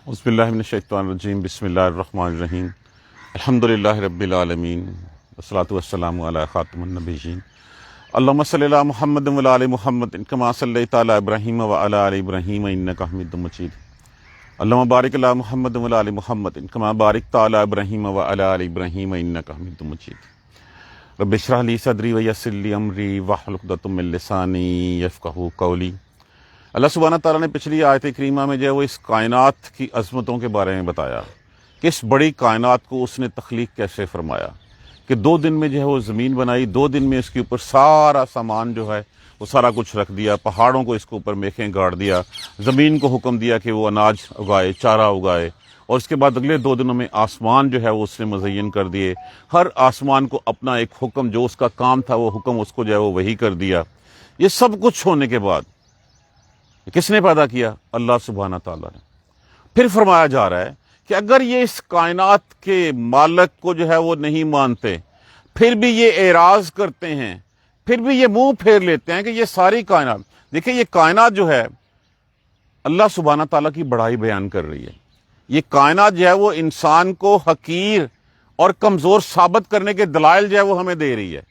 اعوذ باللہ من الشیطان الرجیم بسم اللہ الرحمن الرحیم الحمدللہ رب العالمین والصلاۃ والسلام علی خاتم النبیین اللہم صلی علی محمد وعلی آل محمد کما صلیت علی ابراہیم وعلی آل ابراہیم انک حمید مجید اللہم بارک علی محمد وعلی آل محمد کما بارکت علی ابراہیم وعلی آل ابراہیم انک حمید مجید رب اشرح لی صدری ویسر لی امری واحلل عقدۃ من لسانی یفقہوا قولی۔ اللہ سبحانہ تعالیٰ نے پچھلی آیت کریمہ میں جو ہے وہ اس کائنات کی عظمتوں کے بارے میں بتایا کہ اس بڑی کائنات کو اس نے تخلیق کیسے فرمایا، کہ 2 دن میں جو ہے وہ زمین بنائی، 2 دن میں اس کے اوپر سارا سامان جو ہے وہ سارا کچھ رکھ دیا، پہاڑوں کو اس کے اوپر میخیں گاڑ دیا، زمین کو حکم دیا کہ وہ اناج اگائے، چارہ اگائے، اور اس کے بعد اگلے 2 دنوں میں آسمان جو ہے وہ اس نے مزین کر دیے، ہر آسمان کو اپنا ایک حکم، جو اس کا کام تھا وہ حکم اس کو جو ہے وہ وہی کر دیا۔ یہ سب کچھ ہونے کے بعد کس نے پیدا کیا؟ اللہ سبحانہ تعالیٰ نے۔ پھر فرمایا جا رہا ہے کہ اگر یہ اس کائنات کے مالک کو جو ہے وہ نہیں مانتے، پھر بھی یہ اعراض کرتے ہیں، پھر بھی یہ منہ پھیر لیتے ہیں کہ یہ ساری کائنات، دیکھیں یہ کائنات جو ہے اللہ سبحانہ تعالیٰ کی بڑائی بیان کر رہی ہے۔ یہ کائنات جو ہے وہ انسان کو حقیر اور کمزور ثابت کرنے کے دلائل جو ہے وہ ہمیں دے رہی ہے۔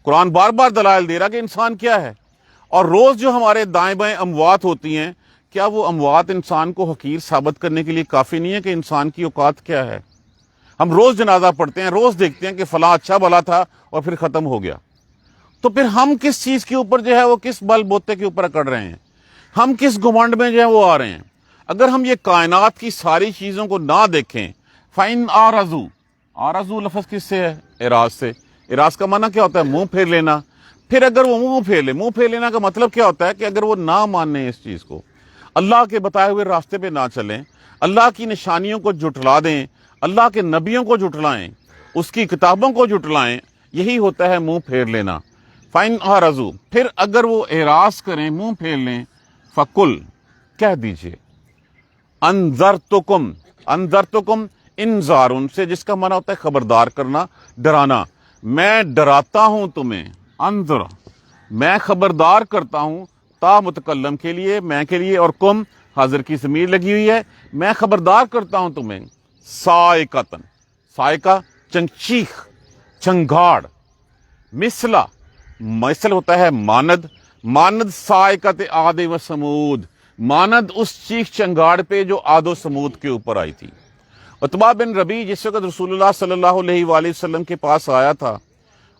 قرآن بار بار دلائل دے رہا کہ انسان کیا ہے، اور روز جو ہمارے دائیں بائیں اموات ہوتی ہیں، کیا وہ اموات انسان کو حقیر ثابت کرنے کے لیے کافی نہیں ہے کہ انسان کی اوقات کیا ہے؟ ہم روز جنازہ پڑھتے ہیں، روز دیکھتے ہیں کہ فلاں اچھا بھلا تھا اور پھر ختم ہو گیا، تو پھر ہم کس چیز کے اوپر جو ہے وہ کس بل بوتے کے اوپر اکڑ رہے ہیں، ہم کس گھمنڈ میں جو ہے وہ آ رہے ہیں؟ اگر ہم یہ کائنات کی ساری چیزوں کو نہ دیکھیں، فَإِنْ آرَزُوا لفظ کس سے ہے؟ اعراض سے۔ اعراض کا معنی کیا ہوتا ہے؟ منہ پھیر لینا۔ پھر اگر وہ منہ پھیر لینا کا مطلب کیا ہوتا ہے؟ کہ اگر وہ نہ مانیں اس چیز کو، اللہ کے بتائے ہوئے راستے پہ نہ چلیں، اللہ کی نشانیوں کو جھٹلا دیں، اللہ کے نبیوں کو جھٹلائیں، اس کی کتابوں کو جھٹلائیں، یہی ہوتا ہے منہ پھیر لینا۔ فَإِنْ أَعْرَضُوا، پھر اگر وہ اعراض کریں، منہ پھیر لیں، فَقُلْ، کہہ دیجئے، انذرتکم انذار سے، جس کا معنی ہوتا ہے خبردار کرنا، ڈرانا۔ میں ڈراتا ہوں تمہیں، انذر، میں خبردار کرتا ہوں، تا متکلم کے لیے، میں کے لیے، اور کم حاضر کی ضمیر لگی ہوئی ہے، میں خبردار کرتا ہوں تمہیں، صاعقۃ، صاعقہ چنچیخ، چنگاڑ، مثل ہوتا ہے مانند صاعقۃ عاد و سمود، مانند اس چیخ چنگاڑ پہ جو عاد و سمود کے اوپر آئی تھی۔ عتبہ بن ربیع جس وقت رسول اللہ صلی اللہ علیہ وآلہ وسلم کے پاس آیا تھا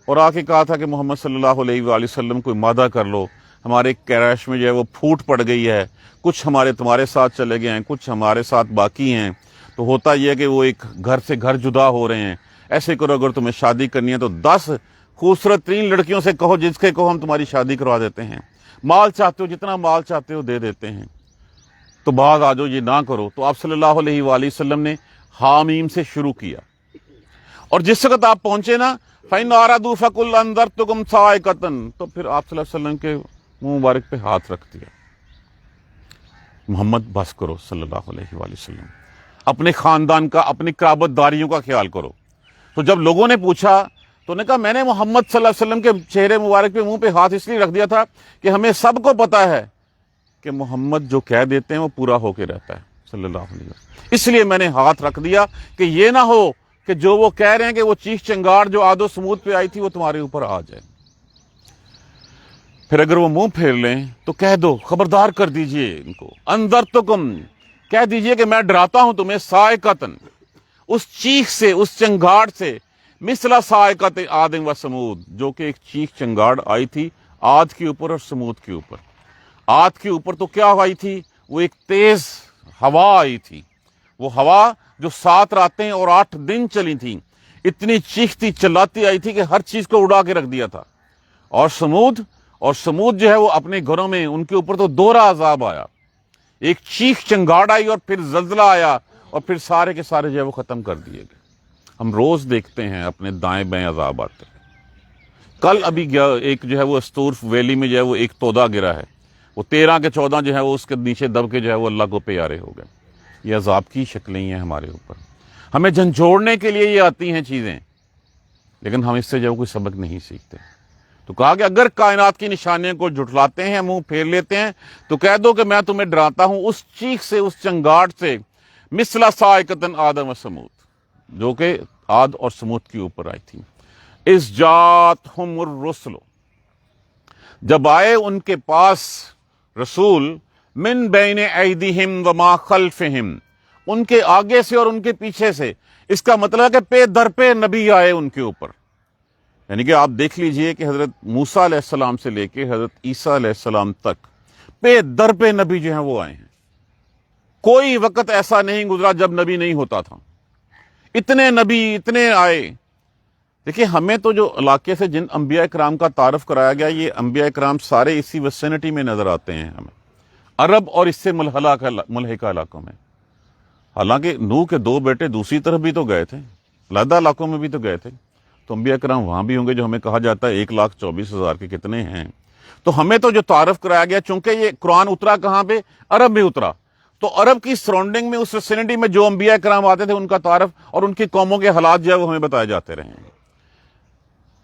اور آ کے کہا تھا کہ محمد صلی اللہ علیہ وآلہ وسلم کوئی مادہ کر لو، ہمارے کریش میں جو ہے وہ پھوٹ پڑ گئی ہے، کچھ ہمارے تمہارے ساتھ چلے گئے ہیں، کچھ ہمارے ساتھ باقی ہیں، تو ہوتا یہ ہے کہ وہ ایک گھر سے گھر جدا ہو رہے ہیں، ایسے کرو اگر تمہیں شادی کرنی ہے تو 10 خوبصورت 3 لڑکیوں سے کہو، جس کے کہو ہم تمہاری شادی کروا دیتے ہیں، مال چاہتے ہو جتنا مال چاہتے ہو دے دیتے ہیں، تو بعد آ جاؤ، یہ نہ کرو۔ تو آپ صلی اللہ علیہ وآلہ وسلم نے حامیم سے شروع کیا، اور جس وقت آپ پہنچے نا فَإِنْ أَعْرَضُوا فَقُلْ أَنذَرْتُكُمْ صَاعِقَةً، تو پھر آپ صلی اللہ علیہ وسلم کے منہ مبارک پہ ہاتھ رکھ دیا، محمد بس کرو صلی اللہ علیہ وآلہ وسلم، اپنے خاندان کا، اپنی قرابت داریوں کا خیال کرو۔ تو جب لوگوں نے پوچھا تو انہوں نے کہا میں نے محمد صلی اللہ علیہ وسلم کے چہرے مبارک پہ، منہ پہ ہاتھ اس لیے رکھ دیا تھا کہ ہمیں سب کو پتا ہے کہ محمد جو کہہ دیتے ہیں وہ پورا ہو کے رہتا ہے صلی اللہ علیہ وسلم، اس لیے میں نے ہاتھ رکھ دیا کہ یہ نہ ہو کہ جو وہ کہہ رہے ہیں کہ وہ چیخ چنگاڑ جو عاد و سمود پہ آئی تھی وہ تمہارے اوپر آ جائے۔ پھر اگر وہ منہ پھیر لیں تو کہہ دو، خبردار کر دیجئے ان کو، انذرتکم، کہہ دیجئے کہ میں ڈراتا ہوں تمہیں، صاعقۃ، اس چیخ سے، اس چنگاڑ سے، مثل صاعقۃ عاد و سمود، جو کہ ایک چیخ چنگاڑ آئی تھی عاد کے اوپر اور سمود کے اوپر۔ عاد کے اوپر تو کیا آئی تھی؟ وہ ایک تیز ہوا آئی تھی، وہ ہوا جو 7 راتیں اور 8 دن چلی تھیں، اتنی چیختی چلاتی آئی تھی کہ ہر چیز کو اڑا کے رکھ دیا تھا۔ اور سمود جو ہے وہ اپنے گھروں میں، ان کے اوپر تو دوہرا عذاب آیا، ایک چیخ چنگاڑ آئی اور پھر زلزلہ آیا، اور پھر سارے کے سارے جو ہے وہ ختم کر دیے گئے۔ ہم روز دیکھتے ہیں اپنے دائیں بائیں عذاب آتے ہیں۔ کل ابھی گیا ایک جو ہے وہ استور ویلی میں جو ہے وہ ایک تودا گرا ہے، وہ 13 کے 14 جو ہے وہ اس کے نیچے دب کے جو ہے وہ اللہ کو پیارے ہو گئے۔ یہ عذاب کی شکلیں ہیں ہمارے اوپر، ہمیں جھنجھوڑنے کے لیے یہ آتی ہیں چیزیں، لیکن ہم اس سے جو کوئی سبق نہیں سیکھتے۔ تو کہا کہ اگر کائنات کی نشانیوں کو جھٹلاتے ہیں، منہ پھیر لیتے ہیں، تو کہہ دو کہ میں تمہیں ڈراتا ہوں اس چیخ سے، اس چنگاڑ سے، مثل صاعقۃ عاد و سمود، جو کہ عاد اور سمود کے اوپر آئی تھی. اذ جاءتہم الرسل، جب آئے ان کے پاس رسول، من بین ایدیہم وما خلفہم، ان کے آگے سے اور ان کے پیچھے سے. اس کا مطلب ہے کہ پے در پہ نبی آئے ان کے اوپر. یعنی کہ آپ دیکھ لیجئے کہ حضرت موسیٰ علیہ السلام سے لے کے حضرت عیسیٰ علیہ السلام تک پے در پہ نبی جو ہیں وہ آئے ہیں. کوئی وقت ایسا نہیں گزرا جب نبی نہیں ہوتا تھا. اتنے نبی اتنے آئے. دیکھیں ہمیں تو جو علاقے سے جن انبیاء کرام کا تعارف کرایا گیا، یہ انبیاء کرام سارے اسی وسینٹی میں نظر آتے ہیں ہمیں، عرب اور اس سے ملحقہ علاقوں میں. حالانکہ نوح کے 2 بیٹے دوسری طرف بھی تو گئے تھے، علیحدہ علاقوں میں بھی تو گئے تھے، تو انبیاء کرام وہاں بھی ہوں گے. جو ہمیں کہا جاتا ہے 1,24,000 کے کتنے ہیں. تو ہمیں تو جو تعارف کرایا گیا، چونکہ یہ قرآن اترا کہاں پہ؟ عرب میں اترا، تو عرب کی سراؤنڈنگ میں، اس ویسینٹی میں جو انبیاء کرام آتے تھے ان کا تعارف اور ان کی قوموں کے حالات جو ہے وہ ہمیں بتائے جاتے رہے ہیں.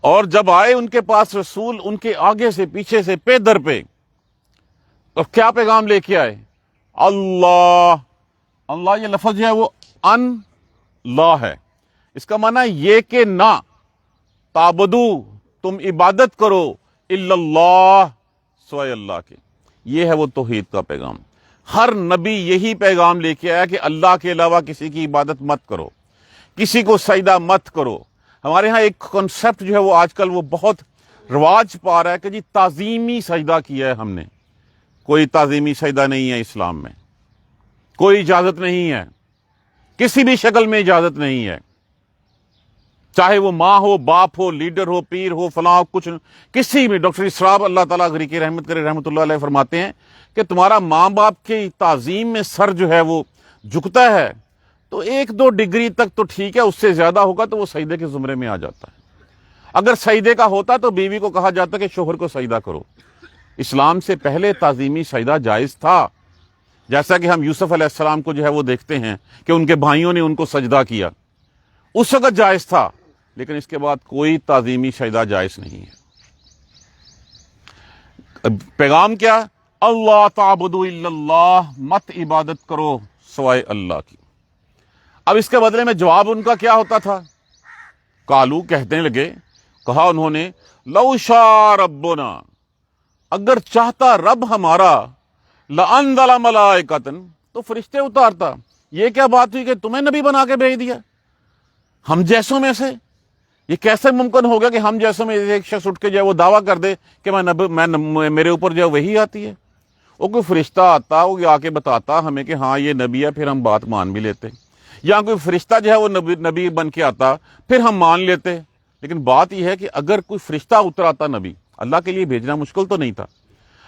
اور جب آئے ان کے پاس رسول، ان کے آگے سے پیچھے سے پے در پہ، اور کیا پیغام لے کے آئے؟ اللہ. اللہ یہ لفظ جو ہے وہ ان لا ہے. اس کا معنی یہ کہ نہ تعبدو، تم عبادت کرو، الا اللہ، سوائے اللہ کے. یہ ہے وہ توحید کا پیغام. ہر نبی یہی پیغام لے کے آیا کہ اللہ کے علاوہ کسی کی عبادت مت کرو، کسی کو سجدہ مت کرو. ہمارے ہاں ایک کنسپٹ جو ہے وہ آج کل وہ بہت رواج پا رہا ہے کہ جی تعظیمی سجدہ کیا ہے ہم نے. کوئی تعظیمی سجدہ نہیں ہے اسلام میں، کوئی اجازت نہیں ہے، کسی بھی شکل میں اجازت نہیں ہے. چاہے وہ ماں ہو، باپ ہو، لیڈر ہو، پیر ہو، فلاں ہو، کچھ کسی بھی. ڈاکٹر اسراب اللہ تعالیٰ غریق رحمت کرے رحمۃ اللہ علیہ فرماتے ہیں کہ تمہارا ماں باپ کی تعظیم میں سر جو ہے وہ جھکتا ہے تو 1-2 ڈگری تک تو ٹھیک ہے، اس سے زیادہ ہوگا تو وہ سجدے کے زمرے میں آ جاتا ہے. اگر سجدے کا ہوتا تو بیوی کو کہا جاتا کہ شوہر کو سجدہ کرو. اسلام سے پہلے تعظیمی سجدہ جائز تھا. جیسا کہ ہم یوسف علیہ السلام کو جو ہے وہ دیکھتے ہیں کہ ان کے بھائیوں نے ان کو سجدہ کیا، اس وقت جائز تھا، لیکن اس کے بعد کوئی تعظیمی سجدہ جائز نہیں ہے. پیغام کیا؟ اللہ تعبدوا الا اللہ، مت عبادت کرو سوائے اللہ کی. اب اس کے بدلے میں جواب ان کا کیا ہوتا تھا؟ قالو، کہنے لگے، کہا انہوں نے، لو شاء ربنا، اگر چاہتا رب ہمارا، لانزل ملائکۃ، تو فرشتے اتارتا. یہ کیا بات ہوئی کہ تمہیں نبی بنا کے بھیج دیا ہم جیسوں میں سے؟ یہ کیسے ممکن ہوگا کہ ہم جیسوں میں ایک شخص اٹھ کے جو ہے وہ دعویٰ کر دے کہ میرے اوپر جو ہے وہی آتی ہے؟ وہ کوئی فرشتہ آتا، وہ آ کے بتاتا ہمیں کہ ہاں یہ نبی ہے، پھر ہم بات مان بھی لیتے. یا کوئی فرشتہ جو ہے وہ نبی بن کے آتا، پھر ہم مان لیتے. لیکن بات یہ ہے کہ اگر کوئی فرشتہ اتر آتا نبی، اللہ کے لیے بھیجنا مشکل تو نہیں تھا،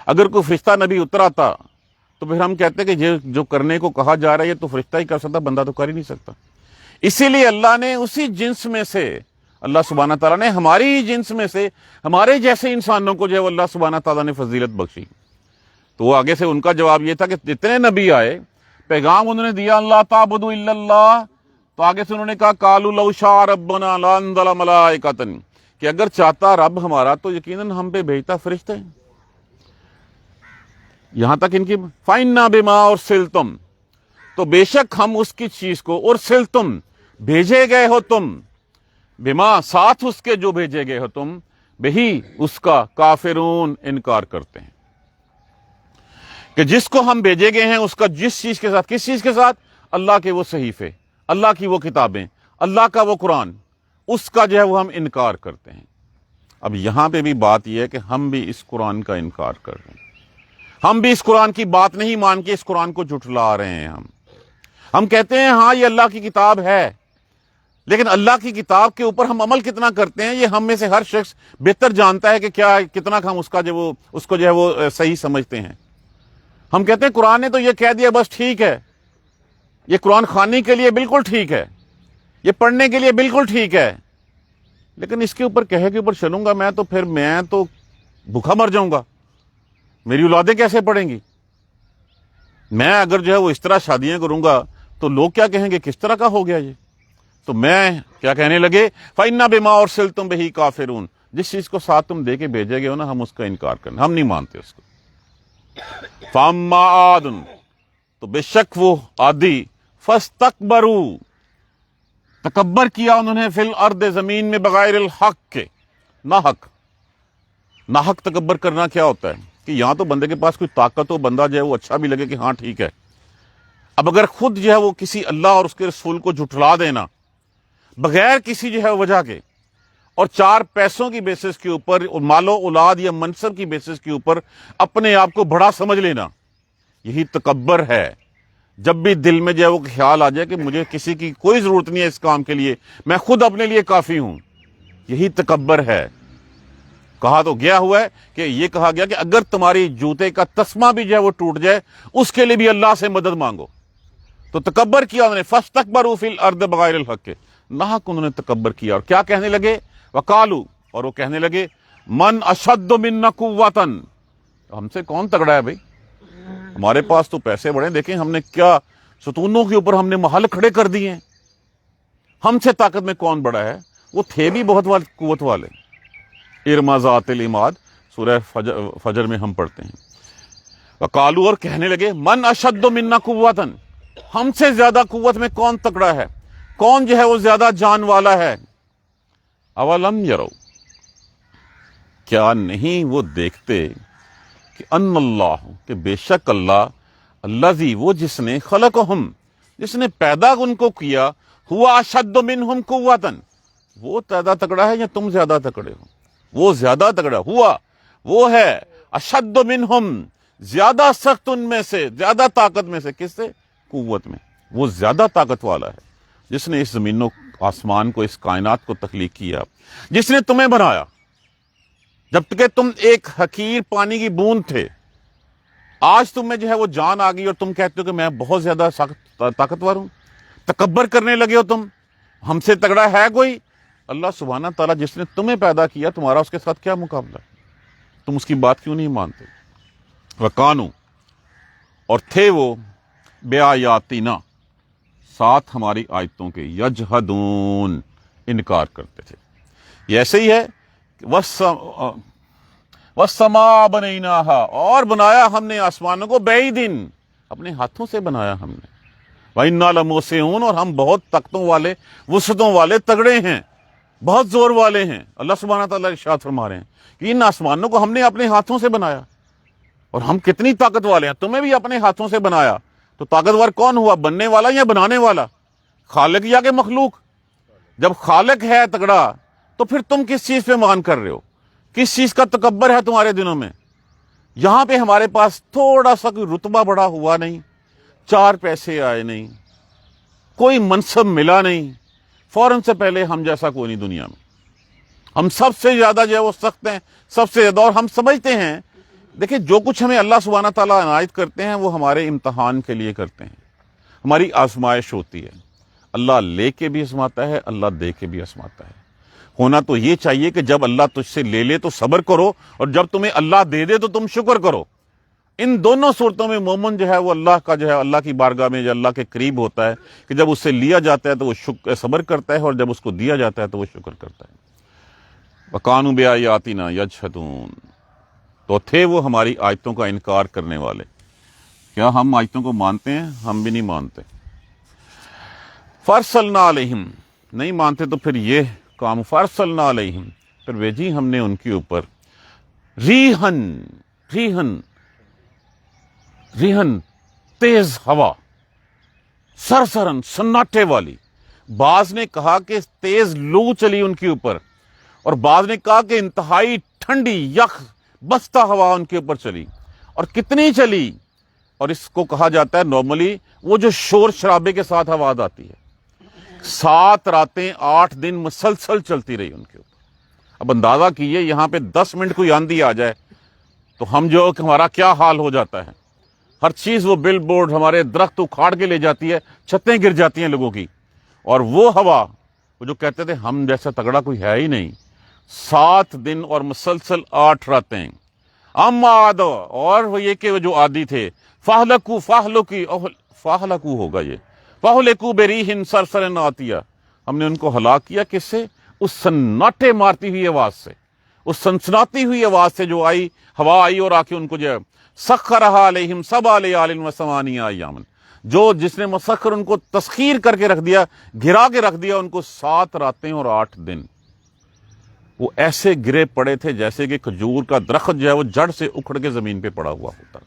اگر کوئی فرشتہ نبی اتر آتا تو پھر ہم کہتے کہ جو کرنے کو کہا جا رہا ہے یہ تو فرشتہ ہی کر سکتا، بندہ تو کر ہی نہیں سکتا. اسی لیے اللہ نے اسی جنس میں سے، اللہ سبحانہ تعالیٰ نے ہماری جنس میں سے ہمارے جیسے انسانوں کو جو ہے وہ اللہ سبحانہ تعالیٰ نے فضیلت بخشی. تو وہ آگے سے ان کا جواب یہ تھا کہ جتنے نبی آئے، پیغام انہوں نے دیا اللہ تعبدوا الا اللہ، تو آگے سے انہوں نے کہا قالوا لو شاء ربنا لانزل ملائکۃ، کہ اگر چاہتا رب ہمارا تو یقیناً ہم پہ بھیجتا فرشتے. یہاں تک ان کی فَإِنَّا بِمَا أُرْسِلْتُمْ، تو بے شک ہم اس کی چیز کو، أُرْسِلْتُمْ، بھیجے گئے ہو تم، بما، ساتھ اس کے جو بھیجے گئے ہو تم، بہی، اس کا، کافرون، انکار کرتے ہیں. کہ جس کو ہم بھیجے گئے ہیں اس کا جس چیز کے ساتھ، کس چیز کے ساتھ؟ اللہ کے وہ صحیفے، اللہ کی وہ کتابیں، اللہ کا وہ قرآن، اس کا جو ہے وہ ہم انکار کرتے ہیں. اب یہاں پہ بھی بات یہ ہے کہ ہم بھی اس قرآن کا انکار کر رہے ہیں. ہم بھی اس قرآن کی بات نہیں مان کے اس قرآن کو جھٹلا رہے ہیں. ہم کہتے ہیں ہاں یہ اللہ کی کتاب ہے، لیکن اللہ کی کتاب کے اوپر ہم عمل کتنا کرتے ہیں یہ ہم میں سے ہر شخص بہتر جانتا ہے کہ کیا کتنا ہم اس کو جو ہے وہ صحیح سمجھتے ہیں. ہم کہتے ہیں قرآن نے تو یہ کہہ دیا بس ٹھیک ہے، یہ قرآن خوانی کے لیے بالکل ٹھیک ہے، یہ پڑھنے کے لیے بالکل ٹھیک ہے، لیکن اس کے اوپر کہے کے اوپر چلوں گا میں تو پھر میں تو بھوکا مر جاؤں گا. میری اولادیں کیسے پڑھیں گی؟ میں اگر جو ہے وہ اس طرح شادیاں کروں گا تو لوگ کیا کہیں گے کس طرح کا ہو گیا یہ؟ تو میں کیا کہنے لگے، فَإِنَّا بِمَا أُرْسِلْتُمْ بِهِ كَافِرُونَ، جس چیز کو ساتھ تم دے کے بھیجے گئے ہو نا ہم اس کا انکار کرنا، ہم نہیں مانتے اس کو. فَأَمَّا عَادٌ، تو بے شک وہ عادی، فاستکبروا، تکبر کیا انہوں نے، فی الارض، زمین میں، بغیر الحق کے، ناحق۔ ناحق تکبر کرنا کیا ہوتا ہے کہ یہاں تو بندے کے پاس کوئی طاقت ہو، بندہ جو ہے وہ اچھا بھی لگے کہ ہاں ٹھیک ہے، اب اگر خود جو ہے وہ کسی اللہ اور اس کے رسول کو جھٹلا دینا بغیر کسی جو ہے وجہ کے، اور چار پیسوں کی بیسس کے اوپر، مال و اولاد یا منصب کی بیسس کے اوپر اپنے آپ کو بڑا سمجھ لینا، یہی تکبر ہے۔ جب بھی دل میں جو ہے وہ خیال آ جائے کہ مجھے کسی کی کوئی ضرورت نہیں ہے اس کام کے لیے، میں خود اپنے لیے کافی ہوں، یہی تکبر ہے۔ کہا تو گیا ہوا ہے کہ یہ کہا گیا کہ اگر تمہاری جوتے کا تسمہ بھی جو ہے وہ ٹوٹ جائے، اس کے لیے بھی اللہ سے مدد مانگو۔ تو تکبر کیا انہوں نے، فاستکبروا فی الارض بغیر الحق، ناحق انہوں نے تکبر کیا، اور کیا کہنے لگے، وقالوا، اور وہ کہنے لگے، من اشد منا قوتا، ہم سے کون تگڑا ہے بھائی، ہمارے پاس تو پیسے بڑے، دیکھیں ہم نے کیا ستونوں کے اوپر ہم نے محل کھڑے کر دیے ہیں، ہم سے طاقت میں کون بڑا ہے۔ وہ تھے بھی بہت قوت والے۔ ارم ذات العماد، سورہ فجر میں ہم پڑھتے ہیں۔ وقالوا، اور کہنے لگے، من اشد منا قوتا، ہم سے زیادہ قوت میں کون تکڑا ہے، کون جو ہے وہ زیادہ جان والا ہے۔ اولم یرو، کیا نہیں وہ دیکھتے کہ ان اللہ، کہ بے شک اللہ، الذی، وہ جس نے، خلقہم، جس نے پیدا ان کو کیا، ہوا اشد منہم قوتا، وہ زیادہ تکڑا ہے یا تم زیادہ تکڑے ہو؟ وہ زیادہ تکڑا ہوا، وہ ہے اشد منہم، زیادہ سخت ان میں سے، زیادہ طاقت میں سے، کس سے؟ قوت میں۔ وہ زیادہ طاقت والا ہے جس نے اس زمین و آسمان کو، اس کائنات کو تخلیق کیا، جس نے تمہیں بنایا جب کہ تم ایک حقیر پانی کی بوند تھے، آج تم میں جو ہے وہ جان آ گئی اور تم کہتے ہو کہ میں بہت زیادہ طاقتور ہوں، تکبر کرنے لگے ہو تم، ہم سے تگڑا ہے کوئی؟ اللہ سبحانہ تعالیٰ جس نے تمہیں پیدا کیا، تمہارا اس کے ساتھ کیا مقابلہ ہے؟ تم اس کی بات کیوں نہیں مانتے؟ وَقَانُوا، اور تھے وہ، بِآیاتِنَا، ساتھ ہماری آیتوں کے، یجحدون، انکار کرتے تھے۔ یہ ایسے ہی ہے، وَالسَّمَاءَ بَنَيْنَاهَا، اور بنایا ہم نے آسمانوں کو، بِأَیْدٍ، اپنے ہاتھوں سے بنایا ہم نے، وَإِنَّا لَمُوسِعُونَ، اور ہم بہت طاقتوں والے، وسعتوں والے، تگڑے ہیں، بہت زور والے ہیں۔ اللہ سبحانہ تعالیٰ ارشاد فرما رہے ہیں کہ ان آسمانوں کو ہم نے اپنے ہاتھوں سے بنایا، اور ہم کتنی طاقت والے ہیں، تمہیں بھی اپنے ہاتھوں سے بنایا۔ تو طاقتور کون ہوا، بننے والا یا بنانے والا؟ خالق یا کہ مخلوق؟ جب خالق ہے تگڑا تو پھر تم کس چیز پہ مان کر رہے ہو؟ کس چیز کا تکبر ہے تمہارے دلوں میں؟ یہاں پہ ہمارے پاس تھوڑا سا کوئی رتبہ بڑا ہوا نہیں، چار پیسے آئے نہیں، کوئی منصب ملا نہیں، فوراً سے پہلے ہم جیسا کوئی نہیں دنیا میں، ہم سب سے زیادہ جو ہے وہ سخت ہیں، سب سے زیادہ، اور ہم سمجھتے ہیں، دیکھیں جو کچھ ہمیں اللہ سبحانہ تعالیٰ عنایت کرتے ہیں وہ ہمارے امتحان کے لیے کرتے ہیں، ہماری آزمائش ہوتی ہے۔ اللہ لے کے بھی آزماتا ہے، اللہ دے کے بھی آزماتا ہے۔ ہونا تو یہ چاہیے کہ جب اللہ تجھ سے لے لے تو صبر کرو، اور جب تمہیں اللہ دے دے تو تم شکر کرو۔ ان دونوں صورتوں میں مومن جو ہے وہ اللہ کا جو ہے، اللہ کی بارگاہ میں جو اللہ کے قریب ہوتا ہے کہ جب اس سے لیا جاتا ہے تو وہ صبر کرتا ہے، اور جب اس کو دیا جاتا ہے تو وہ شکر کرتا ہے۔ وَقَانُوا بِآیَاتِنَا یجحدون، تو تھے وہ ہماری آیتوں کا انکار کرنے والے۔ کیا ہم آیتوں کو مانتے ہیں؟ ہم بھی نہیں مانتے۔ فَأَرْسَلْنَا عَلَيْهِمْ، نہیں مانتے تو پھر یہ کام، فَأَرْسَلْنَا عَلَيْهِمْ، پھر بھیجی ہم نے ان کے اوپر، ریحن تیز ہوا، سرسرن، سناٹے والی۔ بعض نے کہا کہ تیز لو چلی ان کے اوپر، اور بعض نے کہا کہ انتہائی ٹھنڈی یخ بستہ ہوا ان کے اوپر چلی، اور کتنی چلی، اور اس کو کہا جاتا ہے نارملی وہ جو شور شرابے کے ساتھ آواز آتی ہے۔ 7 راتیں 8 دن مسلسل چلتی رہی ان کے اوپر۔ اب اندازہ کیجئے یہاں پہ 10 منٹ کوئی آندھی آ جائے تو ہم جو ہمارا کیا حال ہو جاتا ہے۔ ہر چیز، وہ بل بورڈ، ہمارے درخت اکھاڑ کے لے جاتی ہے، چھتیں گر جاتی ہیں لوگوں کی، اور وہ ہوا، وہ جو کہتے تھے ہم جیسا تگڑا کوئی ہے ہی نہیں، 7 دن اور مسلسل 8 راتیں۔ عاد، اور وہ یہ کہ وہ جو عادی تھے، فاہلکو ہوگا یہ، فاہلکو بریح صرصر عاتیہ، ہم نے ان کو ہلاک کیا، کس سے؟ اس سناٹے مارتی ہوئی آواز سے، اس سنسناتی ہوئی آواز سے جو آئی، ہوا آئی اور آ کے ان کو جو سخرھا علیہم 7 لیال و 8 ایام، جس نے مسخر ان کو تسخیر کر کے رکھ دیا، گرا کے رکھ دیا ان کو 7 راتیں اور 8 دن، وہ ایسے گرے پڑے تھے جیسے کہ کھجور کا درخت جو ہے وہ جڑ سے اکھڑ کے زمین پہ پڑا ہوا ہوتا۔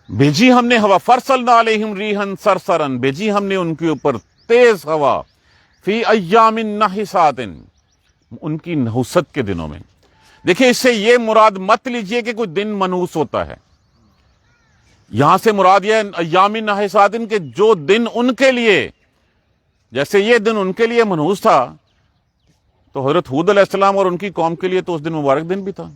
بھیجی ہم نے ہوا، فرسلنا علیہم ریحا صرصرا، بھیجی ہم نے ان کے اوپر تیز ہوا، فی ایام نحسات، ان کی نحوست کے دنوں میں۔ دیکھیں اس سے یہ مراد مت لیجئے کہ کوئی دن منحوس ہوتا ہے، یہاں سے مراد یہ ایام نحسات کہ جو دن ان کے لیے، جیسے یہ دن ان کے لیے منحوس تھا تو حضرت ہود علیہ السلام اور ان کی قوم کے لیے تو اس دن مبارک دن بھی تھا۔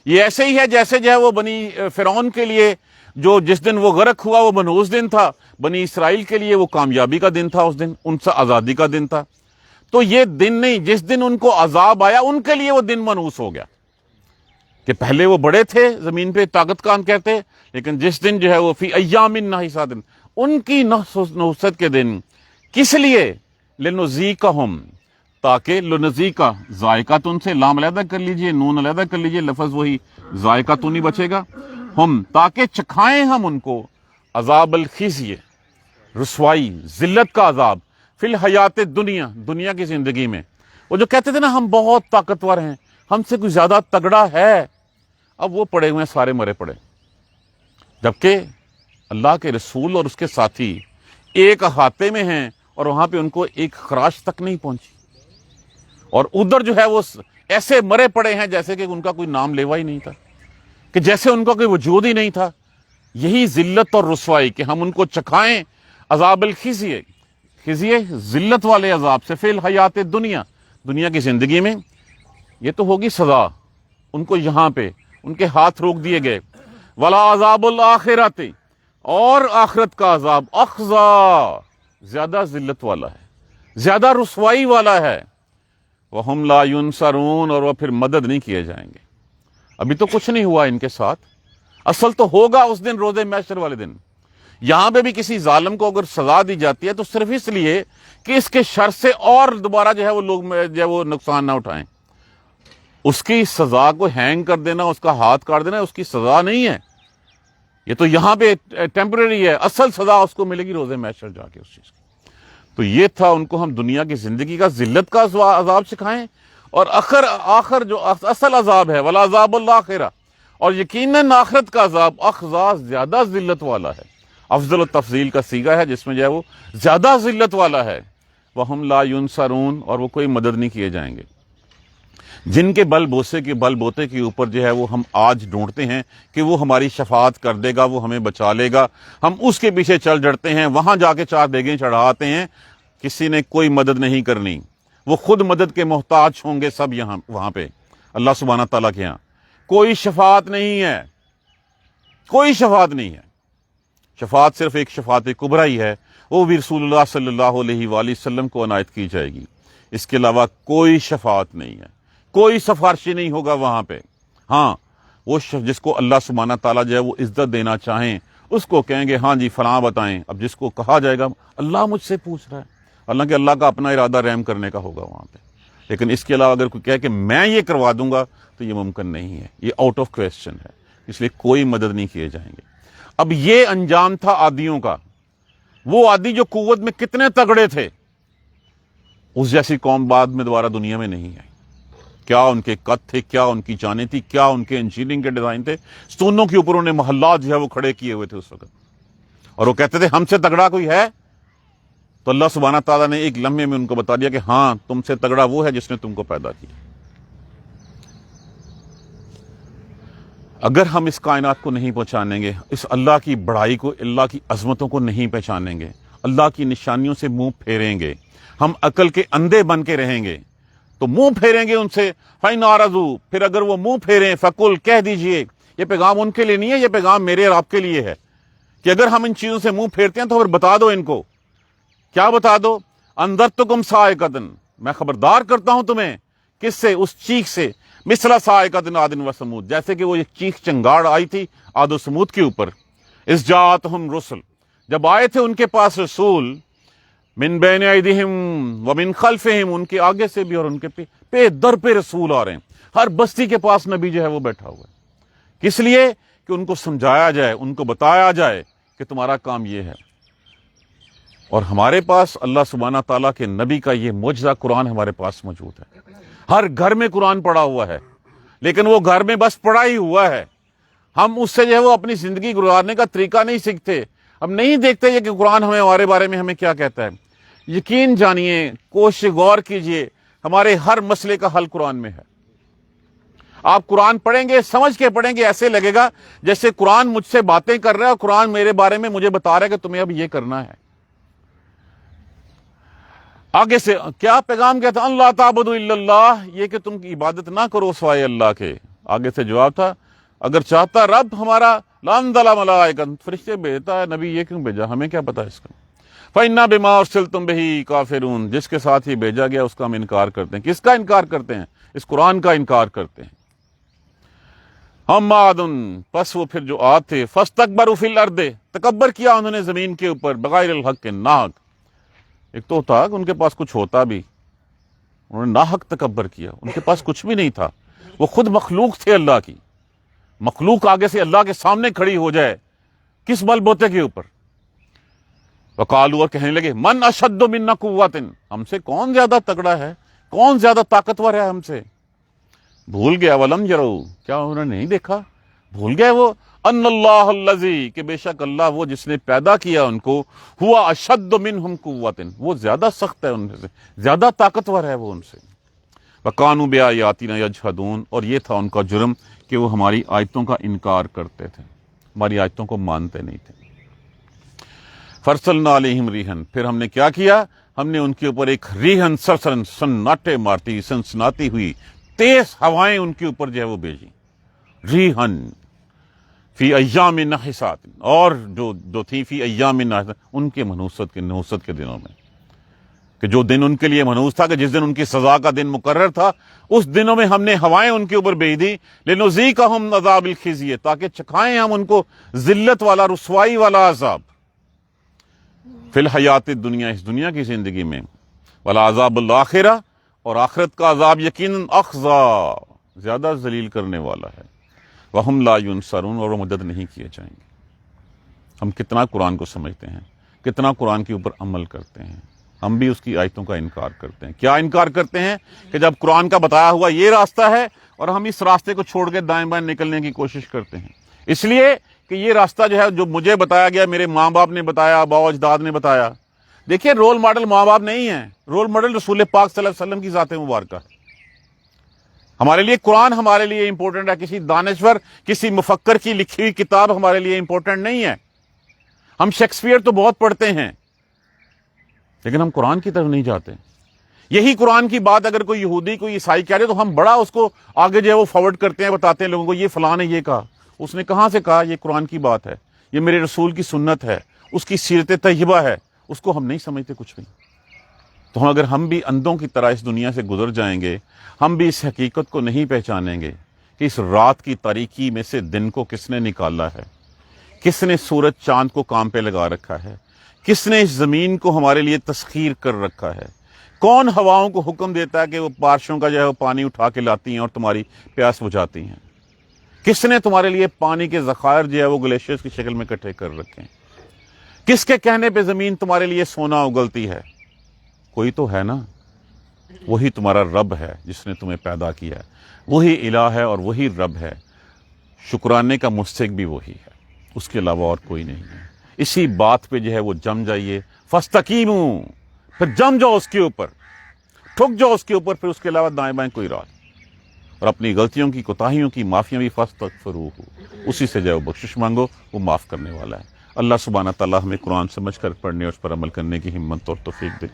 یہ ایسے ہی ہے جیسے جو ہے وہ بنی فرعون کے لیے جس دن وہ غرق ہوا وہ منحوس دن تھا، بنی اسرائیل کے لیے وہ کامیابی کا دن تھا، اس دن ان سے آزادی کا دن تھا۔ تو یہ دن نہیں، جس دن ان کو عذاب آیا ان کے لیے وہ دن منحوس ہو گیا، کہ پہلے وہ بڑے تھے زمین پہ طاقت کان کہتے، لیکن جس دن جو ہے وہ فی ایام نحسات، ان کی نحوست کے دن، کس لیے؟ لنذیقہم، تاکہ لنذیقہ، ذائقہ تو ان سے لام علیحدہ کر لیجئے، نون علیحدہ کر لیجئے، لفظ وہی، ذائقہ تو نہیں بچے گا، ہم، تاکہ چکھائیں ہم ان کو عذاب الخزی، رسوائی، ذلت کا عذاب، فی الحیات دنیا، دنیا کی زندگی میں۔ وہ جو کہتے تھے نا ہم بہت طاقتور ہیں، ہم سے کوئی زیادہ تگڑا ہے، اب وہ پڑے ہوئے ہیں سارے مرے پڑے، جبکہ اللہ کے رسول اور اس کے ساتھی ایک احاطے میں ہیں اور وہاں پہ ان کو ایک خراش تک نہیں پہنچی، اور ادھر جو ہے وہ ایسے مرے پڑے ہیں جیسے کہ ان کا کوئی نام لیوا ہی نہیں تھا، کہ جیسے ان کا کوئی وجود ہی نہیں تھا۔ یہی ذلت اور رسوائی کہ ہم ان کو چکھائیں عذاب الخزی، خزی ذلت والے عذاب سے، فی الحیات دنیا، دنیا کی زندگی میں، یہ تو ہوگی سزا ان کو، یہاں پہ ان کے ہاتھ روک دیے گئے، ولا عذاب الآخرۃ، اور آخرت کا عذاب، اخزا، زیادہ ذلت والا ہے، زیادہ رسوائی والا ہے، وہم لا ینصرون، اور وہ پھر مدد نہیں کیے جائیں گے۔ ابھی تو کچھ نہیں ہوا ان کے ساتھ، اصل تو ہوگا اس دن، روز محشر والے دن۔ یہاں پہ بھی کسی ظالم کو اگر سزا دی جاتی ہے تو صرف اس لیے کہ اس کے شر سے اور دوبارہ جو ہے وہ لوگ جو ہے وہ نقصان نہ اٹھائیں۔ اس کی سزا کو ہینگ کر دینا، اس کا ہاتھ کاٹ دینا اس کی سزا نہیں ہے، یہ تو یہاں پہ ٹیمپریری ہے، اصل سزا اس کو ملے گی روز محشر جا کے اس چیز کی۔ تو یہ تھا ان کو ہم دنیا کی زندگی کا ذلت کا عذاب سکھائیں، اور آخر جو اصل عذاب ہے، ولا عذاب الآخرہ، اور یقیناً آخرت کا عذاب، اخزا، زیادہ ذلت والا ہے، افضل التفضیل کا صیغہ ہے جس میں جو ہے وہ زیادہ ذلت والا ہے، وہم لا ینصرون، اور وہ کوئی مدد نہیں کیے جائیں گے۔ جن کے بل بوتے کے اوپر جو ہے وہ ہم آج ڈھونڈتے ہیں کہ وہ ہماری شفاعت کر دے گا، وہ ہمیں بچا لے گا، ہم اس کے پیچھے چل جڑتے ہیں، وہاں جا کے 4 دیگیں چڑھاتے ہیں، کسی نے کوئی مدد نہیں کرنی، وہ خود مدد کے محتاج ہوں گے سب، وہاں پہ اللہ سبحانہ تعالیٰ کے یہاں کوئی شفاعت نہیں ہے، کوئی شفاعت نہیں ہے۔ شفاعت صرف ایک شفاعت کبریٰ ہی ہے، وہ بھی رسول اللہ صلی اللہ علیہ وآلہ وسلم کو عنایت کی جائے گی، اس کے علاوہ کوئی شفاعت نہیں ہے، کوئی سفارشی نہیں ہوگا وہاں پہ۔ ہاں وہ جس کو اللہ سبحانہ تعالیٰ جو ہے وہ عزت دینا چاہیں اس کو کہیں گے ہاں جی فلاں بتائیں، اب جس کو کہا جائے گا اللہ مجھ سے پوچھ رہا ہے، حالانکہ اللہ کا اپنا ارادہ رحم کرنے کا ہوگا وہاں پہ، لیکن اس کے علاوہ اگر کوئی کہے کہ میں یہ کروا دوں گا تو یہ ممکن نہیں ہے، یہ آؤٹ آف کویسچن ہے، اس لیے کوئی مدد نہیں کیے جائیں گے۔ اب یہ انجام تھا عادیوں کا، وہ عادی جو قوت میں کتنے تگڑے تھے، اس جیسی قوم بعد میں دوبارہ دنیا میں نہیں آئی۔ کیا ان کے قد تھے، کیا ان کی جانیں تھی، کیا ان کے انجینئرنگ کے ڈیزائن تھے، ستونوں کے اوپر انہوں نے محلات جو ہے وہ کھڑے کیے ہوئے تھے اس وقت، اور وہ کہتے تھے ہم سے تگڑا کوئی ہے، تو اللہ سبحانہ تعالیٰ نے ایک لمحے میں ان کو بتا دیا کہ ہاں تم سے تگڑا وہ ہے جس نے تم کو پیدا کیا۔ اگر ہم اس کائنات کو نہیں پہچانیں گے، اس اللہ کی بڑائی کو، اللہ کی عظمتوں کو نہیں پہچانیں گے، اللہ کی نشانیوں سے منہ پھیریں گے، ہم عقل کے اندھے بن کے رہیں گے، تو منہ پھیریں گے ان سے، فَإِنْ أَعْرَضُوا، پھر اگر وہ منہ پھیریں، فَقُلْ، کہہ دیجئے، یہ پیغام ان کے لیے نہیں ہے، یہ پیغام میرے اور آپ کے لیے ہے، کہ اگر ہم ان چیزوں سے منہ پھیرتے ہیں تو پھر بتا دو ان کو، کیا بتا دو؟ أَنذَرْتُكُمْ صَاعِقَةً، میں خبردار کرتا ہوں تمہیں، کس سے؟ اس چیخ سے، مثل صاعقۃ عاد وثمود، جیسے کہ وہ ایک چیخ چنگاڑ آئی تھی عاد و ثمود کے اوپر، اذ جاءتہم رسل، جب آئے تھے ان کے پاس رسول، من بین ایدیہم ومن خلفہم، ان کے آگے سے بھی اور ان کے پہ در پہ رسول آ رہے ہیں، ہر بستی کے پاس نبی جو ہے وہ بیٹھا ہوا ہے، کس لیے؟ کہ ان کو سمجھایا جائے، ان کو بتایا جائے کہ تمہارا کام یہ ہے۔ اور ہمارے پاس اللہ سبحانہ تعالیٰ کے نبی کا یہ معجزہ قرآن ہمارے پاس موجود ہے۔ ہر گھر میں قرآن پڑھا ہوا ہے، لیکن وہ گھر میں بس پڑھا ہی ہوا ہے، ہم اس سے جو ہے وہ اپنی زندگی گزارنے کا طریقہ نہیں سیکھتے، ہم نہیں دیکھتے یہ کہ قرآن ہمارے بارے میں ہمیں کیا کہتا ہے۔ یقین جانیے، کوشش غور کیجئے، ہمارے ہر مسئلے کا حل قرآن میں ہے۔ آپ قرآن پڑھیں گے، سمجھ کے پڑھیں گے، ایسے لگے گا جیسے قرآن مجھ سے باتیں کر رہا ہے اور قرآن میرے بارے میں مجھے بتا رہا ہے کہ تمہیں اب یہ کرنا ہے۔ آگے سے کیا پیغام کیا تھا؟ اللہ تعبدوا الا اللہ، یہ کہ تم کی عبادت نہ کرو سوائے اللہ کے۔ آگے سے جواب تھا، اگر چاہتا رب ہمارا لانزل ملائکۃ، فرشتے بھیجتا ہے، نبی یہ کیوں بھیجا؟ ہمیں کیا پتا اس کا۔ فإنا بما ارسلتم بہ کافرون، جس کے ساتھ یہ بھیجا گیا اس کا ہم انکار کرتے ہیں۔ کس کا انکار کرتے ہیں؟ اس قرآن کا انکار کرتے ہیں۔ ہم عاد، پس وہ پھر جو عاد تھے، فاستکبروا فی الارض، تکبر کیا انہوں نے زمین کے اوپر، بغیر الحق کے، ناحق۔ ایک تو تھا کہ ان کے پاس کچھ ہوتا بھی، انہوں نے ناحق تکبر کیا، ان کے پاس کچھ بھی نہیں تھا، وہ خود مخلوق تھے اللہ کی، مخلوق آگے سے اللہ کے سامنے کھڑی ہو جائے کس بل بوتے کے اوپر۔ وقالوا، اور کہنے لگے، من اشد منا قوۃ، ہم سے کون زیادہ تگڑا ہے، کون زیادہ طاقتور ہے ہم سے۔ بھول گیا، ولم یروا، کیا انہوں نے نہیں دیکھا، بھول گئے وہ، ان اللہ الذی، کہ بے شک اللہ وہ جس نے پیدا کیا ان کو، ہوا اشد منہم قوۃ، وہ زیادہ سخت ہے ان سے، زیادہ طاقتور ہے وہ ان سے۔ وکانوا بآیاتنا یجحدون، اور یہ تھا ان کا جرم کہ وہ ہماری آیتوں کا انکار کرتے تھے، ہماری آیتوں کو مانتے نہیں تھے۔ فرسلنا علیہم ریحن، پھر ہم نے کیا کیا، ہم نے ان کے اوپر ایک ریحن سرسرن، سناٹے مارتی، سنسناتی ہوئی تیز ہوائیں ان کے اوپر جو ہے وہ بھیجی، ریحن فی ایام نحسات، اور جو تھی فی ایام نحسات، ان کے نحوست کے دنوں میں، کہ جو دن ان کے لیے منحوس تھا، کہ جس دن ان کی سزا کا دن مقرر تھا، اس دنوں میں ہم نے ہوائیں ان کے اوپر بھیج دی، لنذیقہم عذاب الخزی، تاکہ چکھائیں ہم ان کو ذلت والا، رسوائی والا عذاب، فی الحیات الدنیا، اس دنیا کی زندگی میں، ولعذاب الآخرہ، اور آخرت کا عذاب یقیناً اخزی، زیادہ ذلیل کرنے والا ہے، وہم لا ینصرون، اور وہ مدد نہیں کیے جائیں گے۔ ہم کتنا قرآن کو سمجھتے ہیں، کتنا قرآن کے اوپر عمل کرتے ہیں، ہم بھی اس کی آیتوں کا انکار کرتے ہیں۔ کیا انکار کرتے ہیں؟ کہ جب قرآن کا بتایا ہوا یہ راستہ ہے اور ہم اس راستے کو چھوڑ کے دائیں بائیں نکلنے کی کوشش کرتے ہیں، اس لیے کہ یہ راستہ جو ہے، جو مجھے بتایا گیا، میرے ماں باپ نے بتایا، آباء و اجداد نے بتایا۔ دیکھیے، رول ماڈل ماں باپ نہیں ہیں، رول ماڈل رسول پاک صلی اللہ علیہ وسلم کی ذات مبارکہ۔ ہمارے لیے قرآن ہمارے لیے امپورٹنٹ ہے، کسی دانشور، کسی مفکر کی لکھی ہوئی کتاب ہمارے لیے امپورٹنٹ نہیں ہے۔ ہم شیکسپیئر تو بہت پڑھتے ہیں، لیکن ہم قرآن کی طرف نہیں جاتے۔ یہی قرآن کی بات اگر کوئی یہودی، کوئی عیسائی کہہ رہے تو ہم بڑا اس کو آگے جو ہے وہ فارورڈ کرتے ہیں، بتاتے ہیں لوگوں کو، یہ فلاں نے یہ کہا۔ اس نے کہاں سے کہا؟ یہ قرآن کی بات ہے، یہ میرے رسول کی سنت ہے، اس کی سیرت طیبہ ہے، اس کو ہم نہیں سمجھتے کچھ بھی۔ تو اگر ہم بھی اندھوں کی طرح اس دنیا سے گزر جائیں گے، ہم بھی اس حقیقت کو نہیں پہچانیں گے کہ اس رات کی تاریکی میں سے دن کو کس نے نکالا ہے، کس نے سورج چاند کو کام پہ لگا رکھا ہے، کس نے اس زمین کو ہمارے لیے تسخیر کر رکھا ہے، کون ہواؤں کو حکم دیتا ہے کہ وہ بارشوں کا جو ہے وہ پانی اٹھا کے لاتی ہیں اور تمہاری پیاس بجھاتی ہیں، کس نے تمہارے لیے پانی کے ذخائر جو ہے وہ گلیشیئرز کی شکل میں اکٹھے کر رکھے ہیں، کس کے کہنے پہ زمین تمہارے لیے سونا اگلتی ہے؟ کوئی تو ہے نا، وہی تمہارا رب ہے جس نے تمہیں پیدا کیا ہے، وہی الہ ہے اور وہی رب ہے، شکرانے کا مستحق بھی وہی ہے، اس کے علاوہ اور کوئی نہیں ہے۔ اسی بات پہ جو ہے وہ جم جائیے، فاستقیموا، پھر جم جاؤ اس کے اوپر، ٹھک جاؤ اس کے اوپر، پھر اس کے علاوہ دائیں بائیں کوئی راہ نہیں، اور اپنی غلطیوں کی، کوتاہیوں کی معافیاں بھی فاستغفروہ، اسی سے جو ہے وہ بخشش مانگو، وہ معاف کرنے والا ہے۔ اللہ سبحانہ تعالیٰ ہمیں قرآن سمجھ کر پڑھنے اور اس پر عمل کرنے کی ہمت اور توفیق دے۔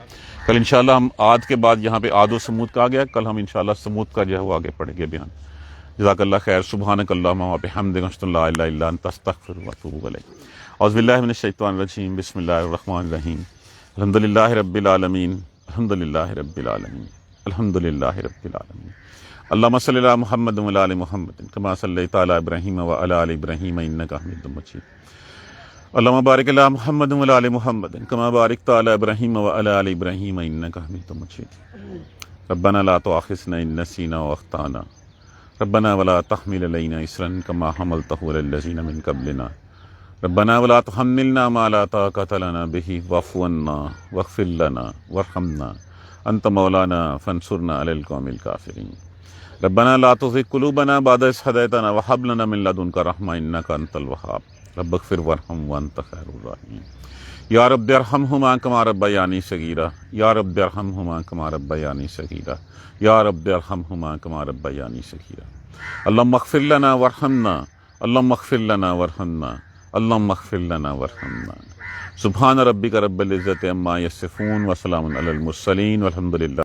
کل انشاءاللہ ہم عاد کے بعد یہاں پہ عاد و سمود کا آ گیا، کل ہم انشاءاللہ سمود کا جو ہے وہ آگے پڑھیں گے بیان۔ جزاک اللہ خیر، سبحانک اللہم و بحمدک، اشہد ان لا الہ الا انت، استغفرک و اتوب الیک۔ اعوذ باللہ من الشیطان الرجیم، بسم اللہ الرحمن الرحیم، الحمدللہ رب العالمین، الحمدللہ رب العالمین، الحمدللہ رب العالمین۔ اللہم صلی علی محمد و علی آل محمد کما صلیت علی ابراہیم و علی آل ابراہیم انک حمید مجید۔ اللہم بارک علی محمد و علی آل محمد کما بارکت علی ابراہیم و علی آل ابراہیم انک حمید مجید۔ ربنا لا تؤاخذنا ان نسینا واخطانا، ربنا ولا تحمل علینا اصرا کما حملته علی الذین من قبلنا، ربنا ولا تحملنا ما لا طاقة لنا به واعف عنا واغفر لنا وارحمنا انت مولانا فانصرنا على القوم الكافرين ربنا لا تزغ قلوبنا بعد إذ هديتنا وهب لنا من لدنك رحمة إنك أنت الوهاب رب اغفر وارحم وأنت خير الراحمين یا رب ارحمہما کما ربیانی صغیرا یا رب ارحمہما کما ربیانی صغیرا یا رب ارحمہما کما ربیانی صغیرا اللہم اغفر لنا وارحمنا اللہم اغفر لنا وارحمنا اللہم اغفر لنا وارحمنا سبحان ربک رب العزت عما یصفون وسلام علی المرسلین والحمد للہ